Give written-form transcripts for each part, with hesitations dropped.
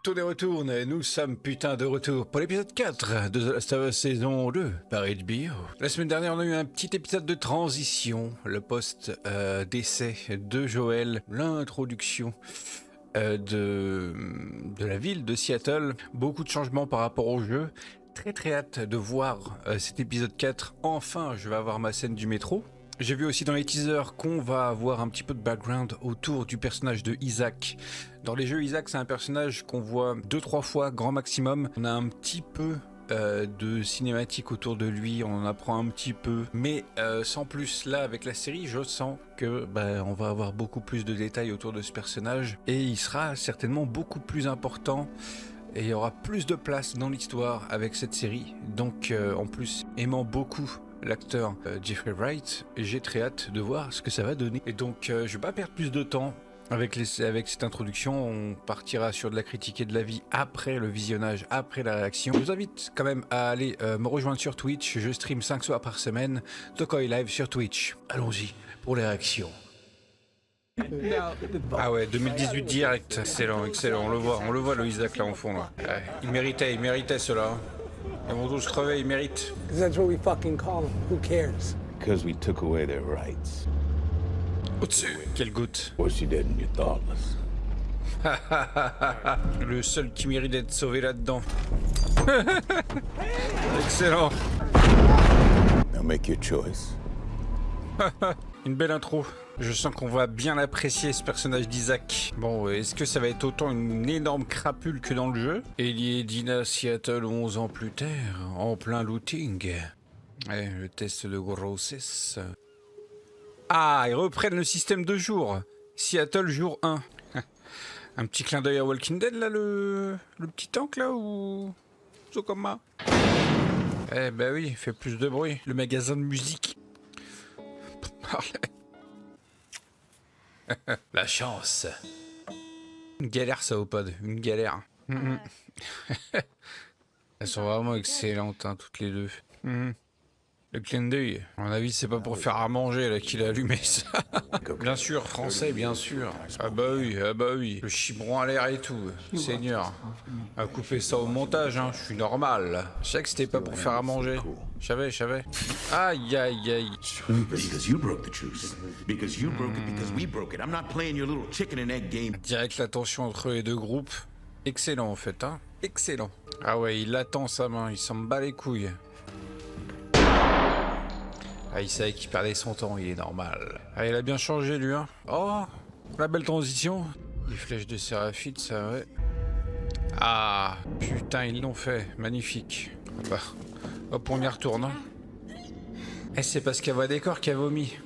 Tout est retourne et nous sommes putain de retour pour l'épisode 4 de The Last of Us saison 2 par HBO. La semaine dernière, on a eu un petit épisode de transition, le post-décès de Joel, l'introduction de la ville de Seattle, beaucoup de changements par rapport au jeu. Très hâte de voir cet épisode 4. Enfin, je vais avoir ma scène du métro. J'ai vu aussi dans les teasers qu'on va avoir un petit peu de background autour du personnage de Isaac. Dans les jeux, Isaac, c'est un personnage qu'on voit 2-3 fois, grand maximum. On a un petit peu de cinématique autour de lui, on en apprend un petit peu. Mais sans plus, là, avec la série, je sens que on va avoir beaucoup plus de détails autour de ce personnage. Et il sera certainement beaucoup plus important. Et il y aura plus de place dans l'histoire avec cette série. Donc, en plus, aimant beaucoup l'acteur Jeffrey Wright, j'ai très hâte de voir ce que ça va donner. Et donc je vais pas perdre plus de temps avec cette introduction. On partira sur de la critique et de l'avis après le visionnage, après la réaction. Je vous invite quand même à aller me rejoindre sur Twitch. Je stream 5 soirs par semaine Tokai Live sur Twitch. Allons-y pour les réactions. Ah ouais, 2018 direct, excellent, on le voit le Isaac là en fond là. Ouais, il méritait cela. Ils vont tous crever, ils méritent. That's what we fucking call them. Who cares? Because we took away their rights. Au-dessus. Quelle goutte. What you did and you're thoughtless. Le seul qui mérite d'être sauvé là-dedans. Excellent. Now make your choice. Une belle intro. Je sens qu'on va bien apprécier ce personnage d'Isaac. Bon, est-ce que ça va être autant une énorme crapule que dans le jeu? Ellie et Dina, Seattle, 11 ans plus tard, en plein looting. Ouais, le test de grossesse. Ah, ils reprennent le système de jour. Seattle, jour 1. Un petit clin d'œil à Walking Dead, là, le petit tank, là, ou... Zokoma. Eh ben oui, il fait plus de bruit. Le magasin de musique. La chance. Une galère ça au pod, une galère. Elles sont vraiment excellentes hein, toutes les deux. Le clin d'œil, à mon avis c'est pas pour faire à manger là qu'il a allumé ça. Bien sûr, français bien sûr. Ah bah oui. Le chibron à l'air et tout. Seigneur. A couper ça au montage hein, je suis normal. Je sais que c'était pas pour faire à manger. Je savais. Aïe. Because you broke the truce. Because you broke it because we broke it. I'm not playing your little chicken and egg game. Direct la tension entre les deux groupes. Excellent en fait hein. Excellent. Ah ouais, il attend sa main, il s'en bat les couilles. Ah, il savait qu'il perdait son temps, il est normal. Ah, il a bien changé lui hein. Oh, la belle transition. Les flèches de Séraphite, ça ouais. Ah, putain, ils l'ont fait. Magnifique. Bah, hop, on y retourne. Hein. Eh, c'est parce qu'il y a Décor qui a vomi.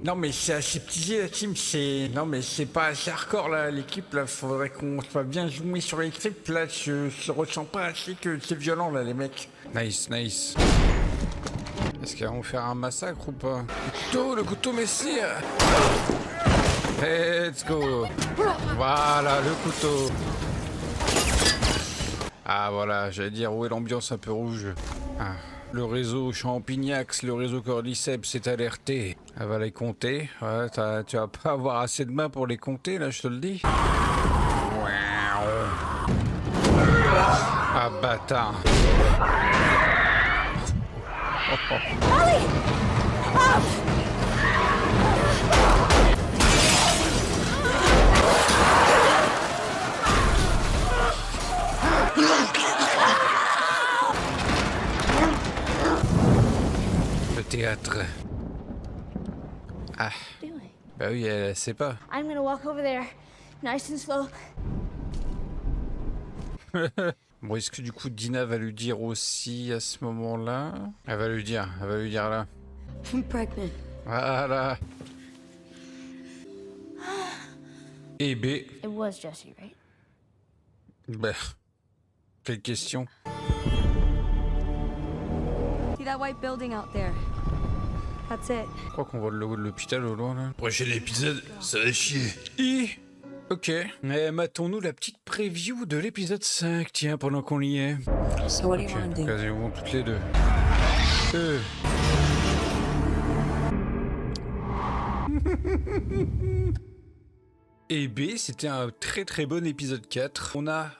Non, mais c'est aseptisé la team, c'est... Non, mais c'est pas assez hardcore là, l'équipe là. Faudrait qu'on soit bien zoomé sur les clips là. Je ressens pas assez que c'est violent là, les mecs. Nice. Est-ce qu'ils vont faire un massacre ou pas? Le couteau messire. Let's go. Voilà, le couteau. Ah voilà, j'allais dire où est l'ambiance un peu rouge. Ah, le réseau Champignax, le réseau Cordyceps s'est alerté. Elle va les compter. Ouais, tu vas pas avoir assez de mains pour les compter, là, je te le dis. Ah, bâtard. Ellie! Oh! Le théâtre. Ah. Bah oui, elle sait pas. I'm gonna walk over there, nice and slow. Bon, est-ce que du coup Dina va lui dire aussi à ce moment-là? Elle va lui dire là. I'm pregnant. Voilà. Et B. It was Jesse, right? Bah, quelle question? See that white building out there? That's it. Je crois qu'on voit le logo de l'hôpital au loin là. Prochain épisode, ça va chier. Ok. Mais matons-nous la petite preview de l'épisode 5, tiens, pendant qu'on y est. So what do you Ok, want to do? quasiment toutes les deux. Et B, c'était un très très bon épisode 4. On a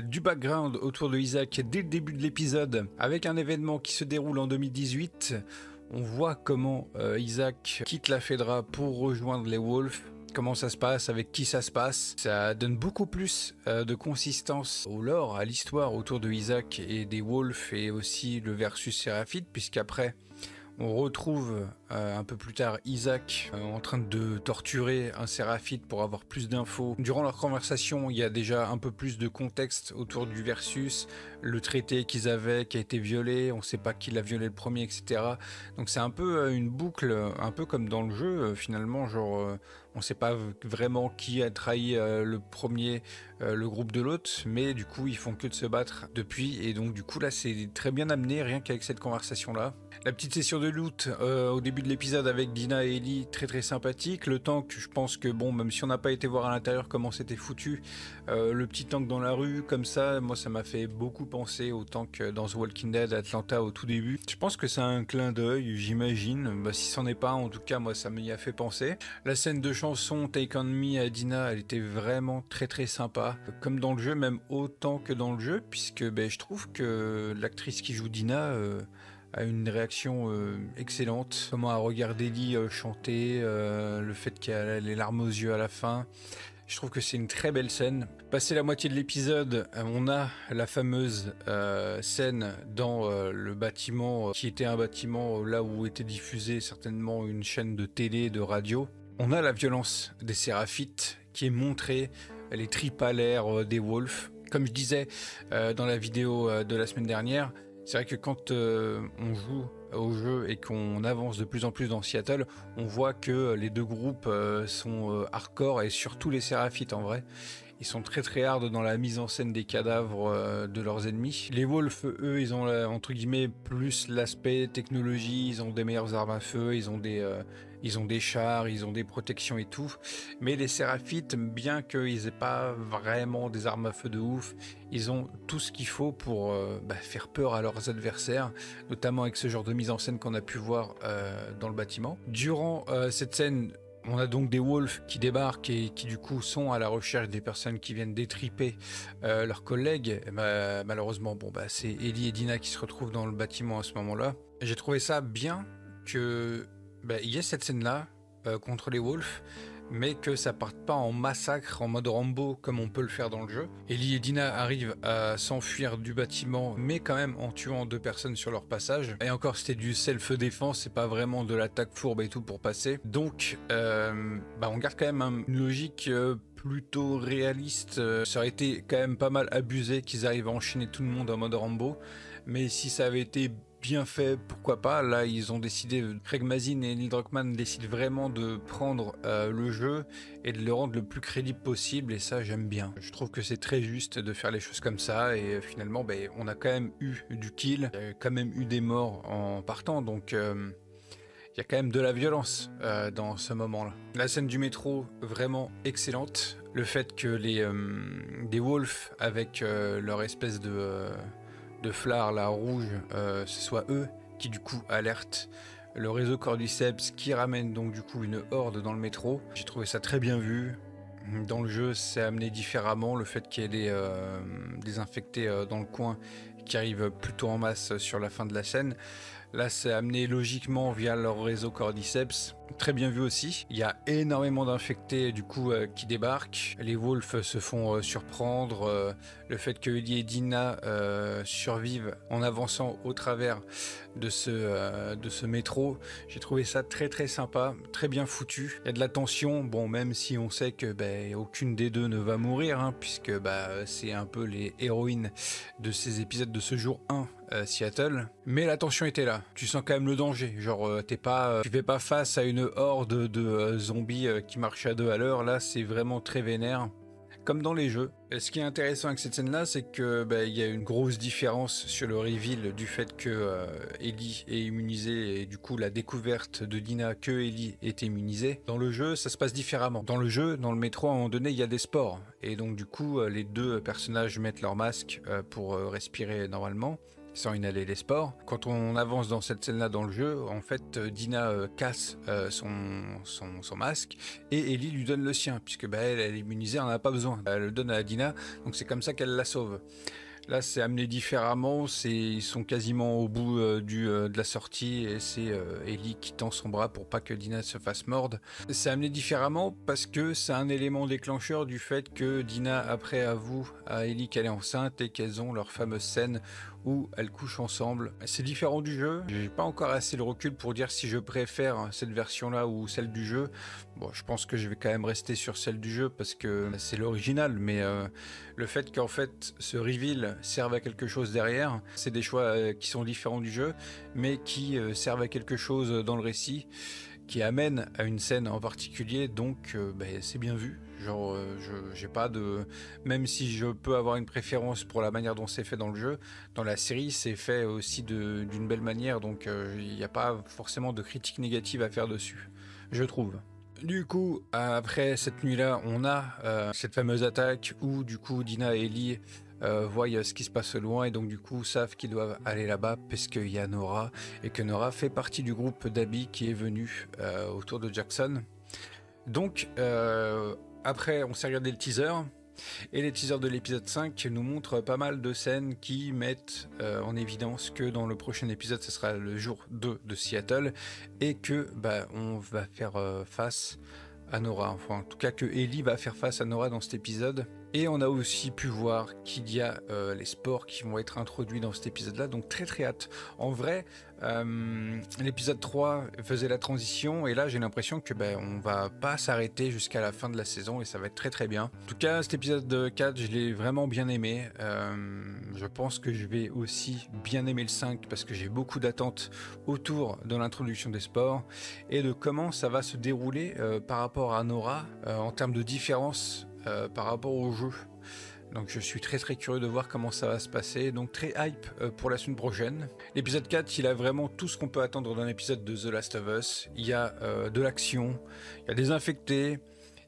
du background autour de Isaac dès le début de l'épisode, avec un événement qui se déroule en 2018. On voit comment Isaac quitte la Fedra pour rejoindre les Wolves. Comment ça se passe, avec qui ça se passe. Ça donne beaucoup plus de consistance au lore, à l'histoire autour de Isaac et des Wolves, et aussi le versus Séraphite, puisqu'après on retrouve un peu plus tard Isaac en train de torturer un Séraphite pour avoir plus d'infos. Durant leur conversation, il y a déjà un peu plus de contexte autour du versus, le traité qu'ils avaient qui a été violé, on ne sait pas qui l'a violé le premier, etc. Donc c'est un peu une boucle, un peu comme dans le jeu finalement, genre on ne sait pas vraiment qui a trahi le premier, le groupe de l'autre, mais du coup ils font que de se battre depuis, et donc du coup là c'est très bien amené rien qu'avec cette conversation là. La petite session de loot au début de l'épisode avec Dina et Ellie, très très sympathique. Le tank, je pense que bon, même si on n'a pas été voir à l'intérieur comment c'était foutu, le petit tank dans la rue comme ça, moi ça m'a fait beaucoup penser au tank dans The Walking Dead Atlanta au tout début. Je pense que c'est un clin d'œil, j'imagine, bah, si c'en est pas, en tout cas moi ça m'y a fait penser. La scène de chanson Take On Me à Dina, elle était vraiment très très sympa, comme dans le jeu, même autant que dans le jeu, puisque ben, je trouve que l'actrice qui joue Dina a une réaction excellente. Comment à regarder Ellie chanter, le fait qu'elle a les larmes aux yeux à la fin. Je trouve que c'est une très belle scène. Passé la moitié de l'épisode, on a la fameuse scène dans le bâtiment, qui était un bâtiment là où était diffusée certainement une chaîne de télé, de radio. On a la violence des Séraphites qui est montrée, les tripes à l'air des Wolves. Comme je disais dans la vidéo de la semaine dernière, c'est vrai que quand on joue au jeu et qu'on avance de plus en plus dans Seattle, on voit que les deux groupes sont hardcore, et surtout les Séraphites en vrai. Ils sont très très hard dans la mise en scène des cadavres de leurs ennemis. Les Wolves, eux, ils ont entre guillemets plus l'aspect technologie, ils ont des meilleures armes à feu, ils ont des chars, ils ont des protections et tout. Mais les Séraphites, bien qu'ils aient pas vraiment des armes à feu de ouf, ils ont tout ce qu'il faut pour faire peur à leurs adversaires, notamment avec ce genre de mise en scène qu'on a pu voir dans le bâtiment. Durant cette scène, on a donc des Wolves qui débarquent et qui du coup sont à la recherche des personnes qui viennent détriper leurs collègues. Malheureusement, c'est Ellie et Dina qui se retrouvent dans le bâtiment à ce moment-là. J'ai trouvé ça bien que il y ait cette scène-là contre les Wolves, mais que ça parte pas en massacre en mode Rambo comme on peut le faire dans le jeu. Ellie et Dina arrivent à s'enfuir du bâtiment, mais quand même en tuant 2 personnes sur leur passage. Et encore, c'était du self-défense, c'est pas vraiment de l'attaque fourbe et tout pour passer. Donc on garde quand même une logique plutôt réaliste. Ça aurait été quand même pas mal abusé qu'ils arrivent à enchaîner tout le monde en mode Rambo, mais si ça avait été bien fait, pourquoi pas. Là ils ont décidé, Craig Mazin et Neil Druckmann décident vraiment de prendre le jeu et de le rendre le plus crédible possible, et ça j'aime bien. Je trouve que c'est très juste de faire les choses comme ça, et finalement on a quand même eu du kill, il y a quand même eu des morts en partant, donc il y a quand même de la violence dans ce moment-là. La scène du métro, vraiment excellente. Le fait que des Wolves avec leur espèce de flare là rouge, ce soit eux qui du coup alertent le réseau Cordyceps, qui ramène donc du coup une horde dans le métro. J'ai trouvé ça très bien vu. Dans le jeu, c'est amené différemment, le fait qu'il y ait des infectés dans le coin qui arrivent plutôt en masse sur la fin de la scène. Là, c'est amené logiquement via leur réseau Cordyceps. Très bien vu aussi. Il y a énormément d'infectés du coup qui débarquent. Les Wolves se font surprendre. Le fait que Ellie et Dina survivent en avançant au travers de ce métro, j'ai trouvé ça très très sympa, très bien foutu. Il y a de la tension, bon, même si on sait que aucune des deux ne va mourir, puisque c'est un peu les héroïnes de ces épisodes de ce jour 1 Seattle, mais la tension était là. Tu sens quand même le danger, genre tu fais pas face à une horde de zombies qui marchent à 2 à l'heure. Là c'est vraiment très vénère, comme dans les jeux. Et ce qui est intéressant avec cette scène là, c'est que il y a une grosse différence sur le reveal du fait que Ellie est immunisée, et du coup la découverte de Dina que Ellie est immunisée. Dans le jeu ça se passe différemment. Dans le jeu, dans le métro, à un moment donné il y a des spores, et donc du coup les 2 personnages mettent leur masque pour respirer normalement. sans inhaler les spores. Quand on avance dans cette scène-là dans le jeu, en fait, Dina casse son masque et Ellie lui donne le sien, puisque elle est immunisée, elle n'en a pas besoin. Elle le donne à Dina, donc c'est comme ça qu'elle la sauve. Là, c'est amené différemment, ils sont quasiment au bout de la sortie et c'est Ellie qui tend son bras pour pas que Dina se fasse mordre. C'est amené différemment parce que c'est un élément déclencheur du fait que Dina après avoue à Ellie qu'elle est enceinte et qu'elles ont leur fameuse scène où elles couchent ensemble. C'est différent du jeu, j'ai pas encore assez le recul pour dire si je préfère cette version-là ou celle du jeu. Bon, je pense que je vais quand même rester sur celle du jeu parce que c'est l'original, mais le fait qu'en fait ce reveal serve à quelque chose derrière, c'est des choix qui sont différents du jeu, mais qui servent à quelque chose dans le récit, qui amène à une scène en particulier, donc c'est bien vu. Genre, j'ai pas de... Même si je peux avoir une préférence pour la manière dont c'est fait dans le jeu, dans la série, c'est fait aussi d'une belle manière, donc il n'y a pas forcément de critique négative à faire dessus, je trouve. Du coup, après cette nuit-là, on a cette fameuse attaque où, du coup, Dina et Ellie voient ce qui se passe au loin et donc, du coup, savent qu'ils doivent aller là-bas parce qu'il y a Nora et que Nora fait partie du groupe d'Abby qui est venu autour de Jackson. Donc, après, on s'est regardé le teaser. Et les teasers de l'épisode 5 nous montrent pas mal de scènes qui mettent en évidence que dans le prochain épisode, ce sera le jour 2 de Seattle et que on va faire face à Nora. Enfin, en tout cas, que Ellie va faire face à Nora dans cet épisode. Et on a aussi pu voir qu'il y a les sports qui vont être introduits dans cet épisode-là, donc très très hâte. En vrai, l'épisode 3 faisait la transition, et là j'ai l'impression que on va pas s'arrêter jusqu'à la fin de la saison, et ça va être très très bien. En tout cas, cet épisode 4, je l'ai vraiment bien aimé. Je pense que je vais aussi bien aimer le 5, parce que j'ai beaucoup d'attentes autour de l'introduction des sports, et de comment ça va se dérouler par rapport à Nora, en termes de différence par rapport au jeu. Donc je suis très très curieux de voir comment ça va se passer, donc très hype pour la semaine prochaine. L'épisode 4, il a vraiment tout ce qu'on peut attendre d'un épisode de The Last of Us. Il y a de l'action, il y a des infectés,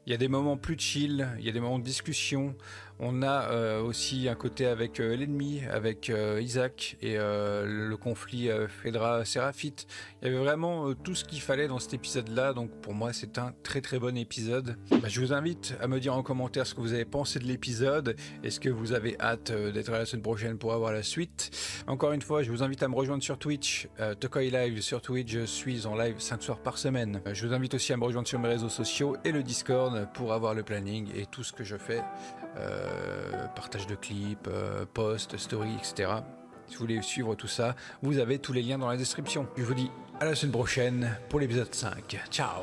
il y a des moments plus chill, il y a des moments de discussion. On a aussi un côté avec l'ennemi, avec Isaac et le conflit Phaedra-Séraphite. Il y avait vraiment tout ce qu'il fallait dans cet épisode-là, donc pour moi c'est un très très bon épisode. Je vous invite à me dire en commentaire ce que vous avez pensé de l'épisode. Est-ce que vous avez hâte d'être là la semaine prochaine pour avoir la suite? Encore une fois, je vous invite à me rejoindre sur Twitch, Tokoi Live sur Twitch, je suis en live 5 soirs par semaine. Je vous invite aussi à me rejoindre sur mes réseaux sociaux et le Discord pour avoir le planning et tout ce que je fais. Partage de clips, posts, stories, etc. Si vous voulez suivre tout ça, vous avez tous les liens dans la description. Je vous dis à la semaine prochaine pour l'épisode 5. Ciao!